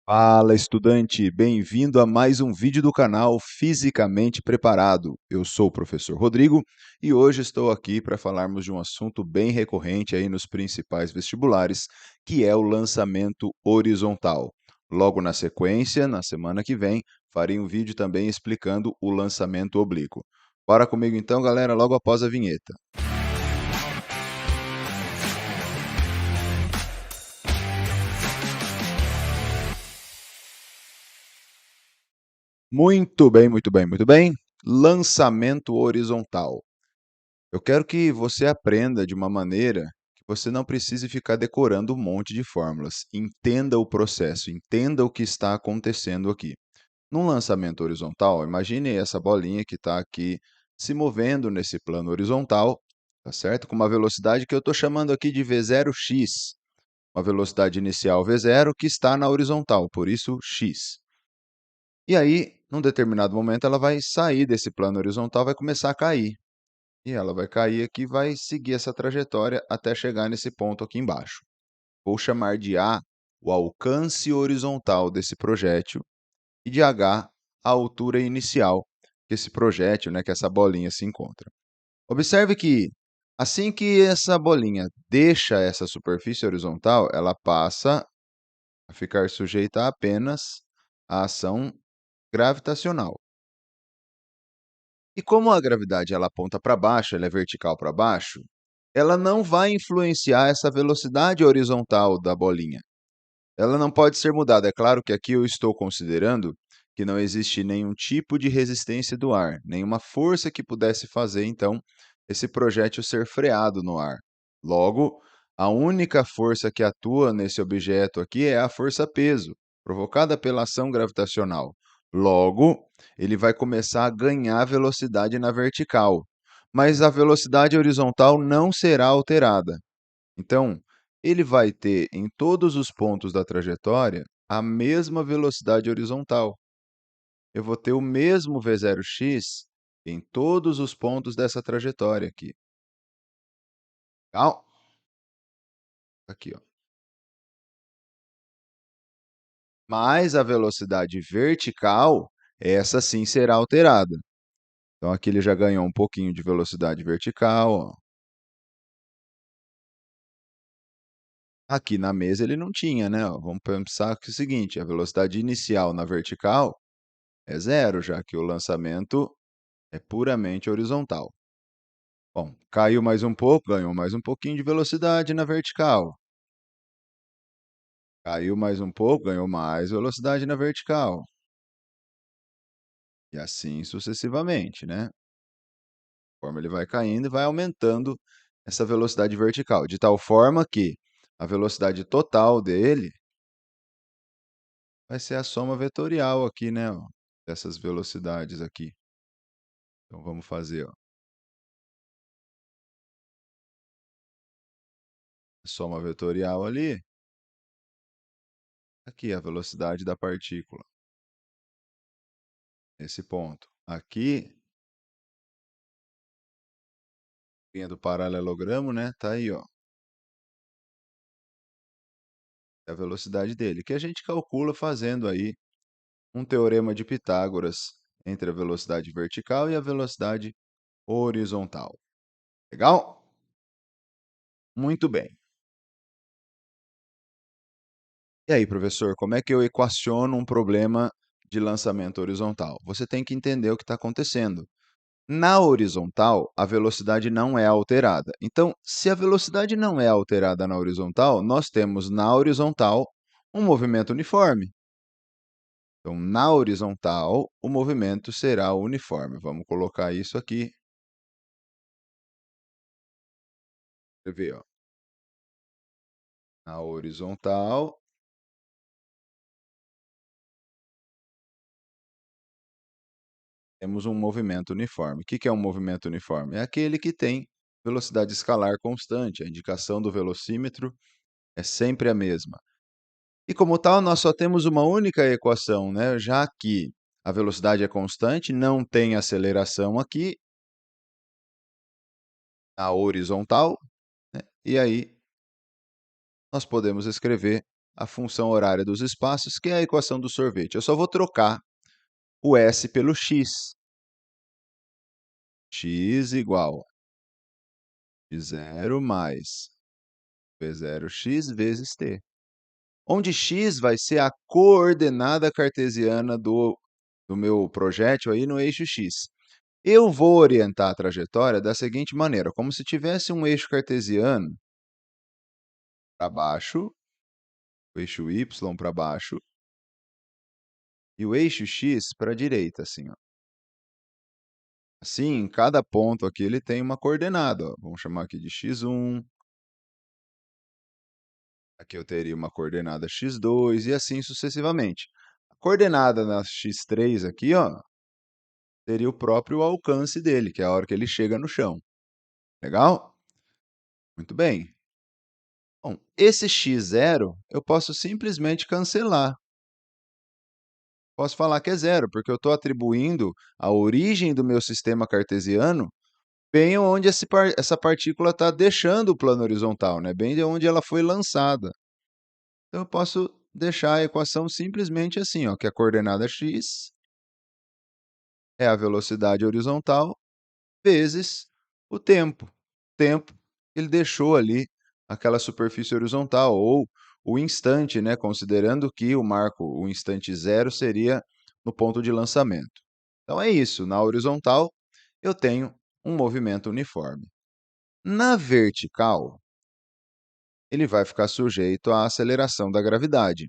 Fala, estudante! Bem-vindo a mais um vídeo do canal Fisicamente Preparado. Eu sou o professor Rodrigo e hoje estou aqui para falarmos de um assunto bem recorrente aí nos principais vestibulares, que é o lançamento horizontal. Logo na sequência, na semana que vem, farei um vídeo também explicando o lançamento oblíquo. Bora comigo então, galera, logo após a vinheta. Muito bem, muito bem, muito bem. Lançamento horizontal. Eu quero que você aprenda de uma maneira que você não precise ficar decorando um monte de fórmulas. Entenda o processo, entenda o que está acontecendo aqui. Num lançamento horizontal, imagine essa bolinha que está aqui se movendo nesse plano horizontal, tá certo? Com uma velocidade que eu estou chamando aqui de V0x, uma velocidade inicial V0 que está na horizontal, por isso x. E aí, num determinado momento, ela vai sair desse plano horizontal, vai começar a cair. E ela vai cair aqui, vai seguir essa trajetória até chegar nesse ponto aqui embaixo. Vou chamar de A o alcance horizontal desse projétil e de H a altura inicial que esse projétil, que essa bolinha se encontra. Observe que assim que essa bolinha deixa essa superfície horizontal, ela passa a ficar sujeita apenas à ação gravitacional. E como a gravidade ela aponta para baixo, ela é vertical para baixo, ela não vai influenciar essa velocidade horizontal da bolinha. Ela não pode ser mudada. É claro que aqui eu estou considerando que não existe nenhum tipo de resistência do ar, nenhuma força que pudesse fazer, então, esse projétil ser freado no ar. Logo, a única força que atua nesse objeto aqui é a força-peso, provocada pela ação gravitacional. Logo, ele vai começar a ganhar velocidade na vertical, mas a velocidade horizontal não será alterada. Então, ele vai ter em todos os pontos da trajetória a mesma velocidade horizontal. Eu vou ter o mesmo V0x em todos os pontos dessa trajetória aqui. Legal? Aqui, ó. Mas a velocidade vertical, essa sim será alterada. Então, aqui ele já ganhou um pouquinho de velocidade vertical, ó. Aqui na mesa ele não tinha, né? Ó. Vamos pensar que é o seguinte, a velocidade inicial na vertical é zero, já que o lançamento é puramente horizontal. Bom, caiu mais um pouco, ganhou mais um pouquinho de velocidade na vertical. Caiu mais um pouco, ganhou mais velocidade na vertical. E assim sucessivamente, né? Conforme ele vai caindo e vai aumentando essa velocidade vertical, de tal forma que a velocidade total dele vai ser a soma vetorial aqui, né? Ó, dessas velocidades aqui. Então vamos fazer, ó, a soma vetorial ali. Aqui a velocidade da partícula, nesse ponto. Aqui, linha do paralelogramo, né? Tá aí, ó. É a velocidade dele, que a gente calcula fazendo aí um teorema de Pitágoras entre a velocidade vertical e a velocidade horizontal. Legal? Muito bem. E aí, professor, como é que eu equaciono um problema de lançamento horizontal? Você tem que entender o que está acontecendo. Na horizontal, a velocidade não é alterada. Então, se a velocidade não é alterada na horizontal, nós temos na horizontal um movimento uniforme. Então, na horizontal, o movimento será uniforme. Vamos colocar isso aqui. Você vê, ó. Na horizontal, temos um movimento uniforme. O que é um movimento uniforme? É aquele que tem velocidade escalar constante. A indicação do velocímetro é sempre a mesma. E como tal, nós só temos uma única equação, né? Já que a velocidade é constante, não tem aceleração aqui na horizontal, né? E aí nós podemos escrever a função horária dos espaços, que é a equação do sorvete. Eu só vou trocar o S pelo x. X igual a x0 mais v0x vezes t, onde x vai ser a coordenada cartesiana do meu projétil aí no eixo x. Eu vou orientar a trajetória da seguinte maneira, como se tivesse um eixo cartesiano para baixo, o eixo y para baixo, e o eixo x para a direita, assim, ó. Assim, em cada ponto aqui ele tem uma coordenada, ó. Vamos chamar aqui de x1, aqui eu teria uma coordenada x2 e assim sucessivamente. A coordenada na x3 aqui, ó, seria o próprio alcance dele, que é a hora que ele chega no chão. Legal? Muito bem. Bom, esse x0 eu posso simplesmente cancelar. Posso falar que é zero, porque eu estou atribuindo a origem do meu sistema cartesiano bem onde essa partícula está deixando o plano horizontal, né? Bem de onde ela foi lançada. Então, eu posso deixar a equação simplesmente assim, ó, que a coordenada x é a velocidade horizontal vezes o tempo. Tempo que ele deixou ali aquela superfície horizontal, ou o instante, né? Considerando que o instante zero seria no ponto de lançamento. Então, é isso. Na horizontal, eu tenho um movimento uniforme. Na vertical, ele vai ficar sujeito à aceleração da gravidade.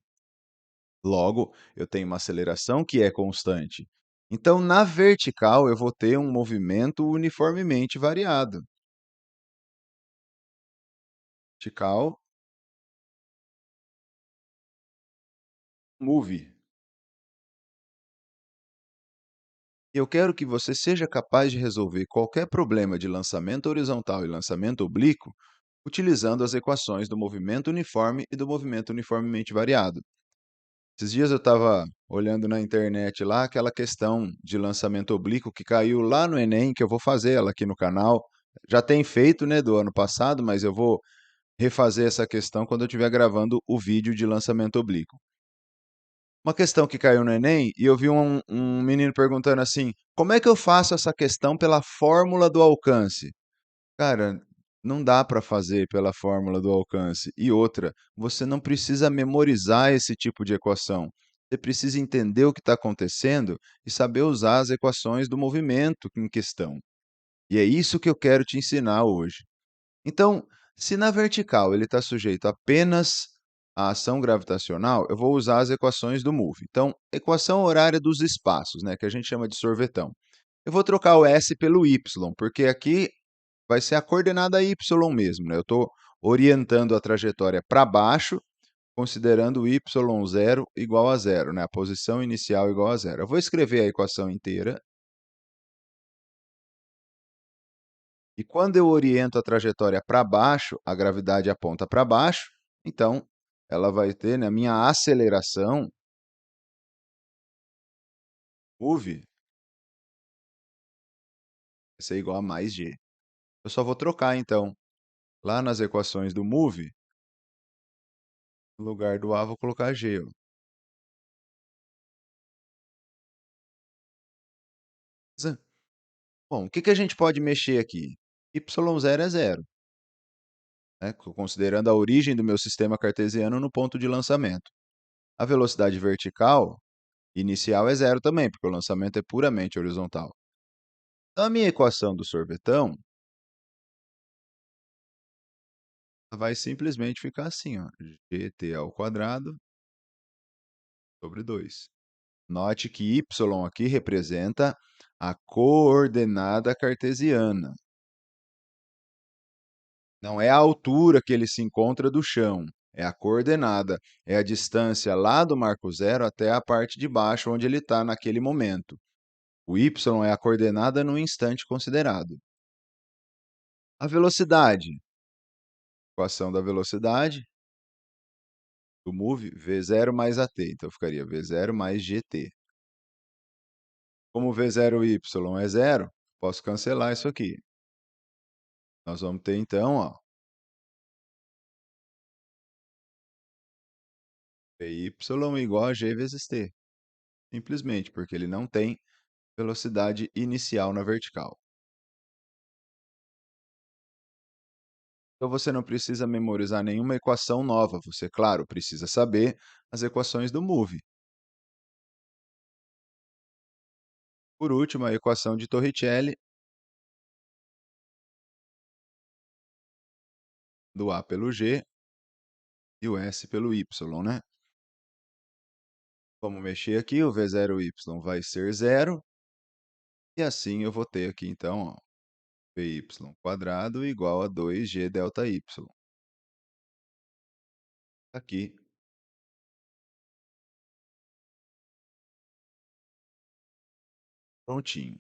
Logo, eu tenho uma aceleração que é constante. Então, na vertical, eu vou ter um movimento uniformemente variado. Vertical, move. Eu quero que você seja capaz de resolver qualquer problema de lançamento horizontal e lançamento oblíquo utilizando as equações do movimento uniforme e do movimento uniformemente variado. Esses dias eu estava olhando na internet lá aquela questão de lançamento oblíquo que caiu lá no Enem, que eu vou fazer ela aqui no canal. Já tem feito, né, do ano passado, mas eu vou refazer essa questão quando eu estiver gravando o vídeo de lançamento oblíquo. Uma questão que caiu no Enem e eu vi um menino perguntando assim: como é que eu faço essa questão pela fórmula do alcance? Cara, não dá para fazer pela fórmula do alcance. E outra, você não precisa memorizar esse tipo de equação. Você precisa entender o que está acontecendo e saber usar as equações do movimento em questão. E é isso que eu quero te ensinar hoje. Então, se na vertical ele está sujeito apenas à ação gravitacional, eu vou usar as equações do MOVE. Então, equação horária dos espaços, né, que a gente chama de sorvetão. Eu vou trocar o S pelo Y, porque aqui vai ser a coordenada y mesmo, né? Eu estou orientando a trajetória para baixo, considerando o y0 igual a zero, né? A posição inicial igual a zero. Eu vou escrever a equação inteira. E quando eu oriento a trajetória para baixo, a gravidade aponta para baixo, então ela vai ter, né, a minha aceleração, move, vai ser igual a mais g. Eu só vou trocar, então, lá nas equações do move, no lugar do a, vou colocar g. Ó. Bom, o que a gente pode mexer aqui? Y0 é zero, né? Considerando a origem do meu sistema cartesiano no ponto de lançamento. A velocidade vertical inicial é zero também, porque o lançamento é puramente horizontal. Então, a minha equação do sorvetão vai simplesmente ficar assim, ó, gt ao quadrado sobre 2. Note que y aqui representa a coordenada cartesiana. Não é a altura que ele se encontra do chão, é a coordenada, é a distância lá do marco zero até a parte de baixo onde ele está naquele momento. O y é a coordenada no instante considerado. A velocidade, equação da velocidade, do move, v0 mais at, então ficaria v0 mais gt. Como v0y é zero, posso cancelar isso aqui. Nós vamos ter então, ó, PY igual a G vezes T, simplesmente porque ele não tem velocidade inicial na vertical. Então você não precisa memorizar nenhuma equação nova, você, claro, precisa saber as equações do move. Por último, a equação de Torricelli, do A pelo G e o S pelo Y, né? Vamos mexer aqui, o V0y vai ser zero, e assim eu vou ter aqui, então, ó, py² igual a 2g ΔY. Aqui, prontinho.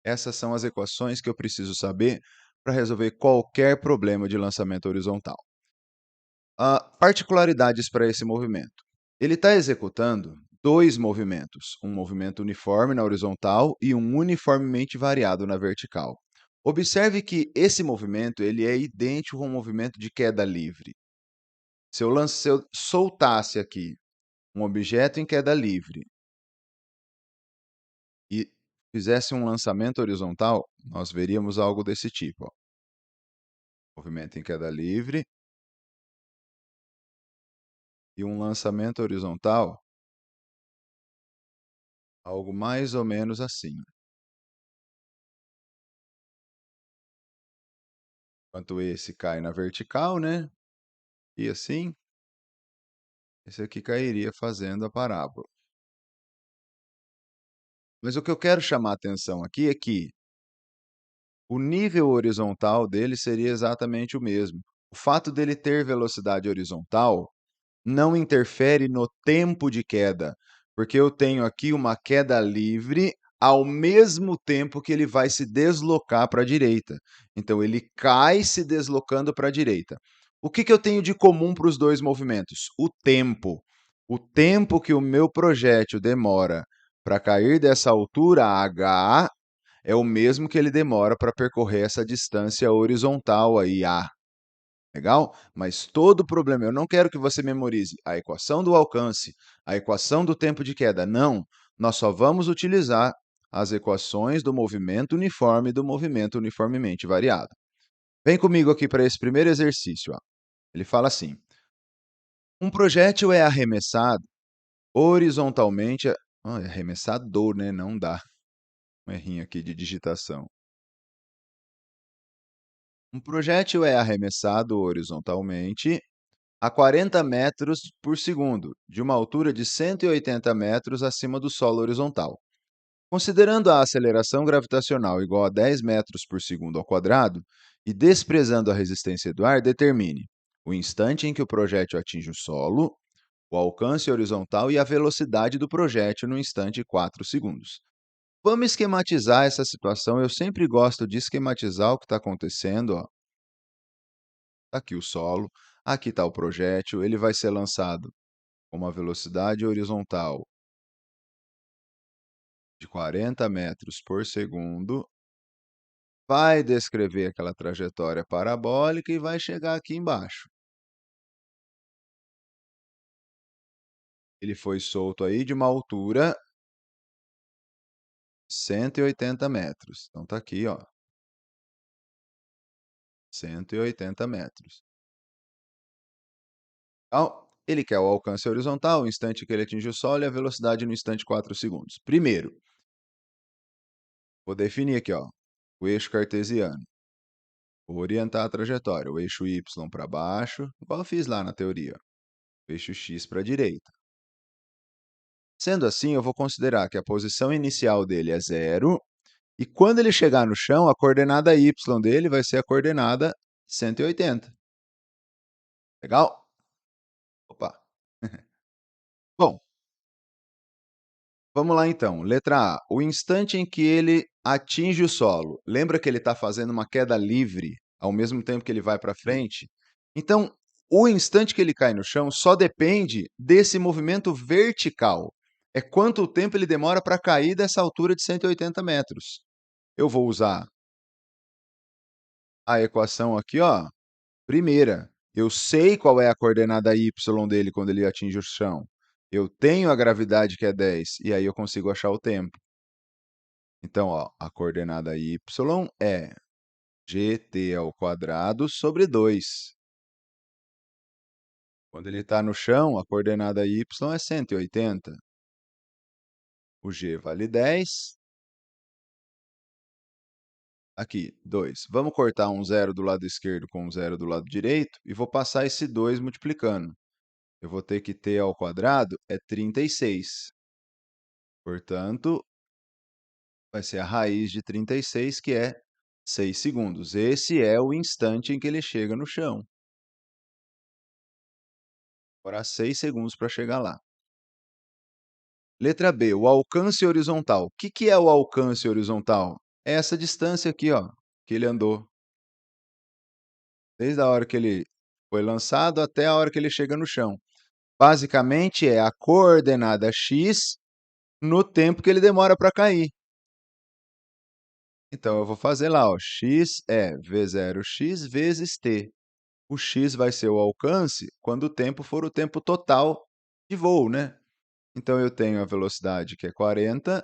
Essas são as equações que eu preciso saber para resolver qualquer problema de lançamento horizontal. Particularidades para esse movimento. Ele está executando dois movimentos, um movimento uniforme na horizontal e um uniformemente variado na vertical. Observe que esse movimento ele é idêntico ao movimento de queda livre. Se eu soltasse aqui um objeto em queda livre e fizesse um lançamento horizontal, nós veríamos algo desse tipo. Ó. Movimento em queda livre e um lançamento horizontal, algo mais ou menos assim. Enquanto esse cai na vertical, né? E assim, esse aqui cairia fazendo a parábola. Mas o que eu quero chamar a atenção aqui é que o nível horizontal dele seria exatamente o mesmo. O fato dele ter velocidade horizontal não interfere no tempo de queda, porque eu tenho aqui uma queda livre ao mesmo tempo que ele vai se deslocar para a direita. Então, ele cai se deslocando para a direita. O que eu tenho de comum para os dois movimentos? O tempo. O tempo que o meu projétil demora para cair dessa altura, h, é o mesmo que ele demora para percorrer essa distância horizontal aí, a. Legal? Mas todo problema, eu não quero que você memorize a equação do alcance, a equação do tempo de queda. Não, nós só vamos utilizar as equações do movimento uniforme e do movimento uniformemente variado. Vem comigo aqui para esse primeiro exercício. Ó. Ele fala assim: um projétil é arremessado horizontalmente. É arremessador, né? Não dá. Um errinho aqui de digitação. Um projétil é arremessado horizontalmente a 40 metros por segundo, de uma altura de 180 metros acima do solo horizontal. Considerando a aceleração gravitacional igual a 10 metros por segundo ao quadrado e desprezando a resistência do ar, determine o instante em que o projétil atinge o solo, o alcance horizontal e a velocidade do projétil no instante 4 segundos. Vamos esquematizar essa situação. Eu sempre gosto de esquematizar o que está acontecendo. Ó. Aqui o solo, aqui está o projétil, ele vai ser lançado com uma velocidade horizontal de 40 metros por segundo, vai descrever aquela trajetória parabólica e vai chegar aqui embaixo. Ele foi solto aí de uma altura de 180 metros. Então, está aqui, ó, 180 metros. Então, ele quer o alcance horizontal, o instante que ele atinge o solo e a velocidade no instante 4 segundos. Primeiro, vou definir aqui, ó, o eixo cartesiano. Vou orientar a trajetória, o eixo y para baixo, igual eu fiz lá na teoria, o eixo x para a direita. Sendo assim, eu vou considerar que a posição inicial dele é zero, e quando ele chegar no chão, a coordenada y dele vai ser a coordenada 180. Legal? Opa! Bom, vamos lá então. Letra A. O instante em que ele atinge o solo. Lembra que ele está fazendo uma queda livre ao mesmo tempo que ele vai para frente? Então, o instante que ele cai no chão só depende desse movimento vertical. É quanto tempo ele demora para cair dessa altura de 180 metros. Eu vou usar a equação aqui, ó, primeira. Eu sei qual é a coordenada y dele quando ele atinge o chão. Eu tenho a gravidade que é 10, e aí eu consigo achar o tempo. Então, ó, a coordenada y é gt ao quadrado sobre 2. Quando ele está no chão, a coordenada y é 180. O g vale 10. Aqui, 2. Vamos cortar um zero do lado esquerdo com um zero do lado direito e vou passar esse 2 multiplicando. Eu vou ter que t ao quadrado é 36. Portanto, vai ser a raiz de 36, que é 6 segundos. Esse é o instante em que ele chega no chão. Demorar 6 segundos para chegar lá. Letra B, o alcance horizontal. O que é o alcance horizontal? É essa distância aqui, ó, que ele andou. Desde a hora que ele foi lançado até a hora que ele chega no chão. Basicamente, é a coordenada x no tempo que ele demora para cair. Então, eu vou fazer lá, ó, x é v0x vezes t. O x vai ser o alcance quando o tempo for o tempo total de voo, né? Então, eu tenho a velocidade que é 40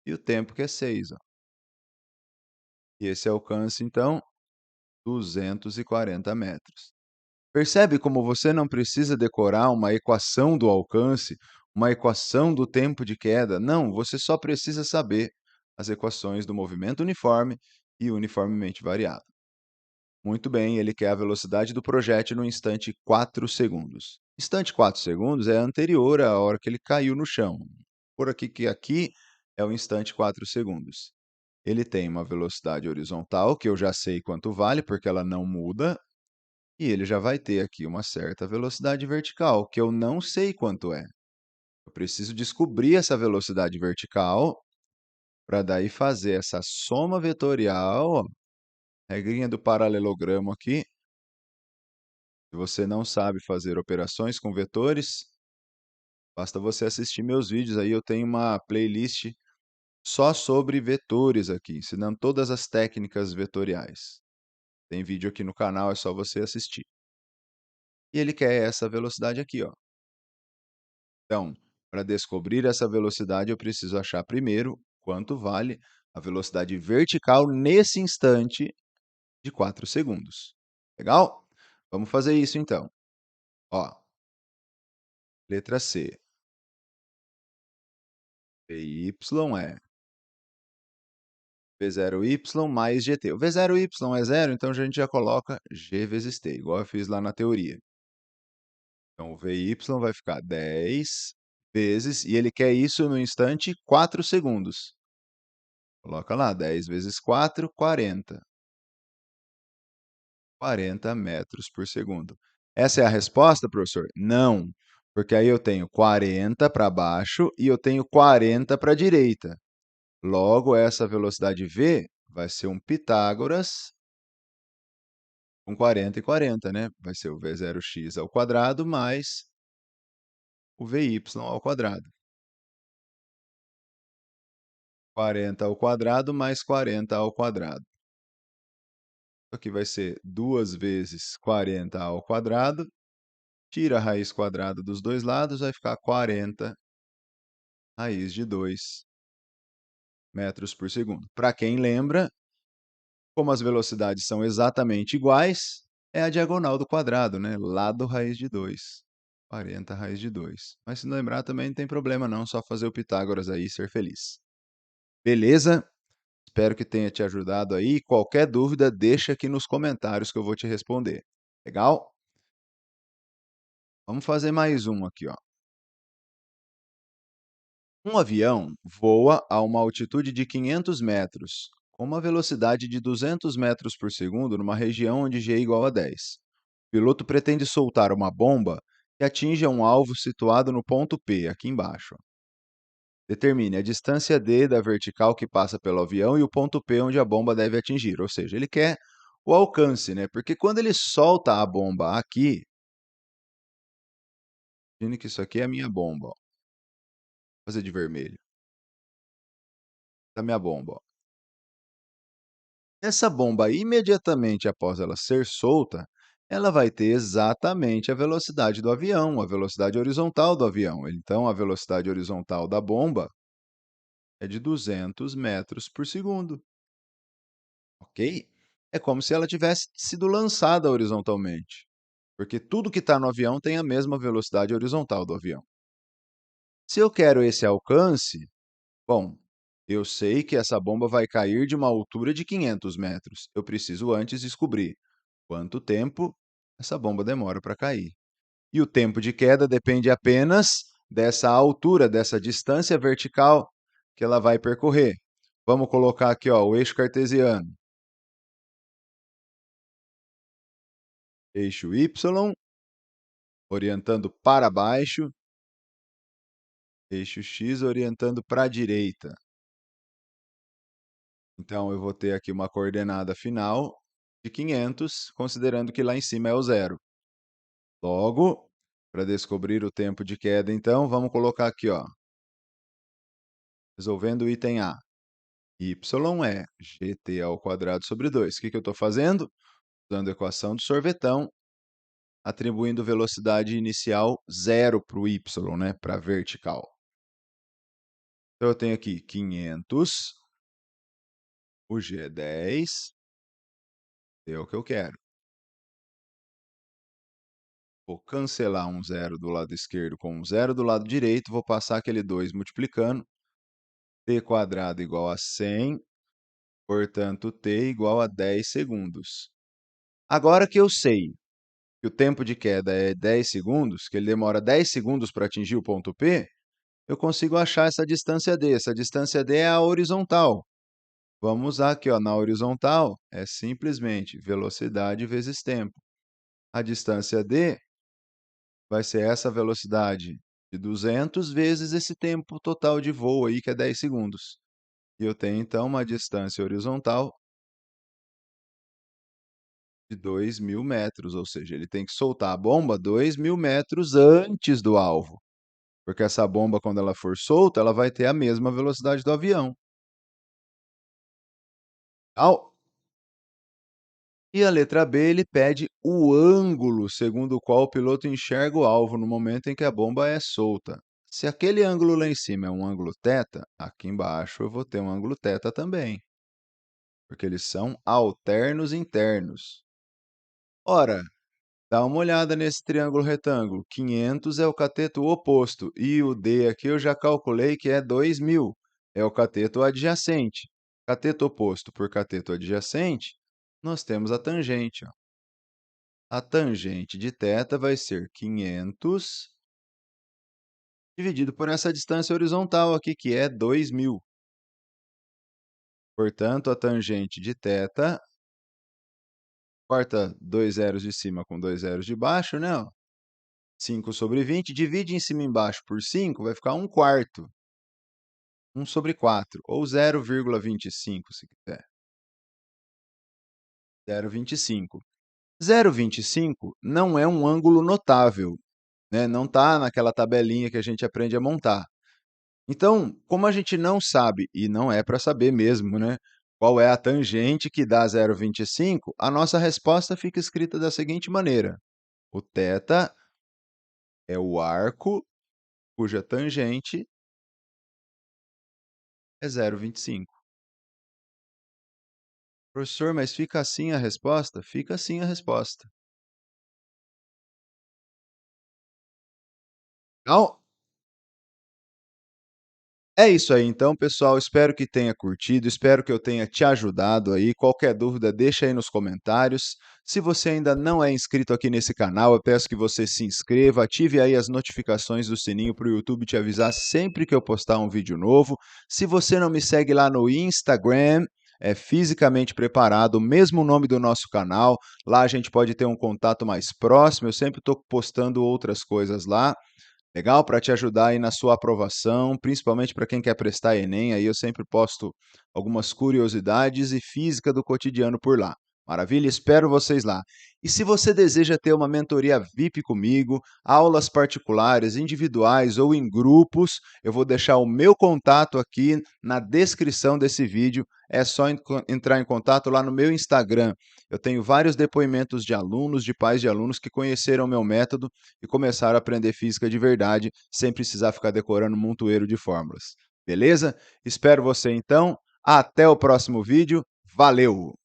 e o tempo que é 6. Ó. E esse alcance, então, 240 metros. Percebe como você não precisa decorar uma equação do alcance, uma equação do tempo de queda? Não, você só precisa saber as equações do movimento uniforme e uniformemente variado. Muito bem, ele quer a velocidade do projétil no instante 4 segundos. Instante 4 segundos é anterior à hora que ele caiu no chão. Por aqui que aqui é o instante 4 segundos. Ele tem uma velocidade horizontal, que eu já sei quanto vale, porque ela não muda, e ele já vai ter aqui uma certa velocidade vertical, que eu não sei quanto é. Eu preciso descobrir essa velocidade vertical para daí fazer essa soma vetorial, ó, regrinha do paralelogramo aqui. Se você não sabe fazer operações com vetores, basta você assistir meus vídeos aí, eu tenho uma playlist só sobre vetores aqui, ensinando todas as técnicas vetoriais. Tem vídeo aqui no canal, é só você assistir. E ele quer essa velocidade aqui, ó. Então, para descobrir essa velocidade, eu preciso achar primeiro quanto vale a velocidade vertical nesse instante de 4 segundos. Legal? Vamos fazer isso então. Ó, letra C. Py é V0y mais gt. O V0y é zero, então a gente já coloca g vezes t, igual eu fiz lá na teoria. Então, o Vy vai ficar 10 vezes, e ele quer isso no instante 4 segundos. Coloca lá, 10 vezes 4, 40. 40 metros por segundo. Essa é a resposta, professor? Não, porque aí eu tenho 40 para baixo e eu tenho 40 para a direita. Logo, essa velocidade v vai ser um Pitágoras com 40 e 40, né? Vai ser o V0x ao quadrado mais o Vy ao quadrado. 40 ao quadrado mais 40 ao quadrado. Aqui vai ser 2 vezes 40 ao quadrado. Tira a raiz quadrada dos dois lados, vai ficar 40 raiz de 2 metros por segundo. Para quem lembra, como as velocidades são exatamente iguais, é a diagonal do quadrado, né? Lado raiz de 2. 40 raiz de 2. Mas se não lembrar também não tem problema não, só fazer o Pitágoras aí e ser feliz. Beleza? Espero que tenha te ajudado aí. Qualquer dúvida, deixa aqui nos comentários que eu vou te responder. Legal? Vamos fazer mais um aqui, ó. Um avião voa a uma altitude de 500 metros, com uma velocidade de 200 metros por segundo numa região onde g é igual a 10. O piloto pretende soltar uma bomba que atinja um alvo situado no ponto P, aqui embaixo. Determine a distância d da vertical que passa pelo avião e o ponto P onde a bomba deve atingir. Ou seja, ele quer o alcance, né? Porque quando ele solta a bomba aqui, imagine que isso aqui é a minha bomba. Ó. Vou fazer de vermelho. Essa é a minha bomba. Ó. Essa bomba, imediatamente após ela ser solta, ela vai ter exatamente a velocidade do avião, a velocidade horizontal do avião. Então, a velocidade horizontal da bomba é de 200 metros por segundo, ok? É como se ela tivesse sido lançada horizontalmente, porque tudo que está no avião tem a mesma velocidade horizontal do avião. Se eu quero esse alcance, bom, eu sei que essa bomba vai cair de uma altura de 500 metros. Eu preciso antes descobrir quanto tempo essa bomba demora para cair. E o tempo de queda depende apenas dessa altura, dessa distância vertical que ela vai percorrer. Vamos colocar aqui, ó, o eixo cartesiano. Eixo Y, orientando para baixo. Eixo X, orientando para a direita. Então, eu vou ter aqui uma coordenada final de 500, considerando que lá em cima é o zero. Logo, para descobrir o tempo de queda, então, vamos colocar aqui, ó, resolvendo o item A. Y é gt ao quadrado sobre 2. O que eu estou fazendo? Usando a equação do sorvetão, atribuindo velocidade inicial zero para o y, né, para a vertical. Então, eu tenho aqui 500, o g é 10, é o que eu quero. Vou cancelar um zero do lado esquerdo com um zero do lado direito, vou passar aquele 2 multiplicando, t quadrado igual a 100, portanto, t igual a 10 segundos. Agora que eu sei que o tempo de queda é 10 segundos, que ele demora 10 segundos para atingir o ponto P, eu consigo achar essa distância D. Essa distância D é a horizontal. Vamos usar aqui, ó, na horizontal, é simplesmente velocidade vezes tempo. A distância D vai ser essa velocidade de 200 vezes esse tempo total de voo aí, que é 10 segundos. E eu tenho, então, uma distância horizontal de 2.000 metros, ou seja, ele tem que soltar a bomba 2.000 metros antes do alvo. Porque essa bomba, quando ela for solta, ela vai ter a mesma velocidade do avião. E a letra B, ele pede o ângulo segundo o qual o piloto enxerga o alvo no momento em que a bomba é solta. Se aquele ângulo lá em cima é um ângulo θ, aqui embaixo eu vou ter um ângulo θ também, porque eles são alternos internos. Ora, dá uma olhada nesse triângulo retângulo. 500 é o cateto oposto e o D aqui eu já calculei que é 2.000. É o cateto adjacente. Cateto oposto por cateto adjacente, nós temos a tangente. Ó. A tangente de θ vai ser 500 dividido por essa distância horizontal aqui, que é 2.000. Portanto, a tangente de θ, corta dois zeros de cima com dois zeros de baixo, né? Ó. 5 sobre 20, divide em cima e embaixo por 5, vai ficar 1 quarto. 1 sobre 4, ou 0,25, se quiser. 0,25. 0,25 não é um ângulo notável, né? Não está naquela tabelinha que a gente aprende a montar. Então, como a gente não sabe, e não é para saber mesmo, né? Qual é a tangente que dá 0,25, a nossa resposta fica escrita da seguinte maneira. O θ é o arco cuja tangente é 0,25. Professor, mas fica assim a resposta? Fica assim a resposta. Então, é isso aí, então, pessoal. Espero que tenha curtido, espero que eu tenha te ajudado aí. Qualquer dúvida, deixa aí nos comentários. Se você ainda não é inscrito aqui nesse canal, eu peço que você se inscreva, ative aí as notificações do sininho para o YouTube te avisar sempre que eu postar um vídeo novo. Se você não me segue lá no Instagram, é Fisicamente Preparado, o mesmo nome do nosso canal. Lá a gente pode ter um contato mais próximo. Eu sempre estou postando outras coisas lá. Legal? Para te ajudar aí na sua aprovação, principalmente para quem quer prestar Enem, aí eu sempre posto algumas curiosidades e física do cotidiano por lá. Maravilha? Espero vocês lá. E se você deseja ter uma mentoria VIP comigo, aulas particulares, individuais ou em grupos, eu vou deixar o meu contato aqui na descrição desse vídeo. É só entrar em contato lá no meu Instagram. Eu tenho vários depoimentos de alunos, de pais de alunos que conheceram o meu método e começaram a aprender física de verdade, sem precisar ficar decorando um montoeiro de fórmulas. Beleza? Espero você então. Até o próximo vídeo. Valeu!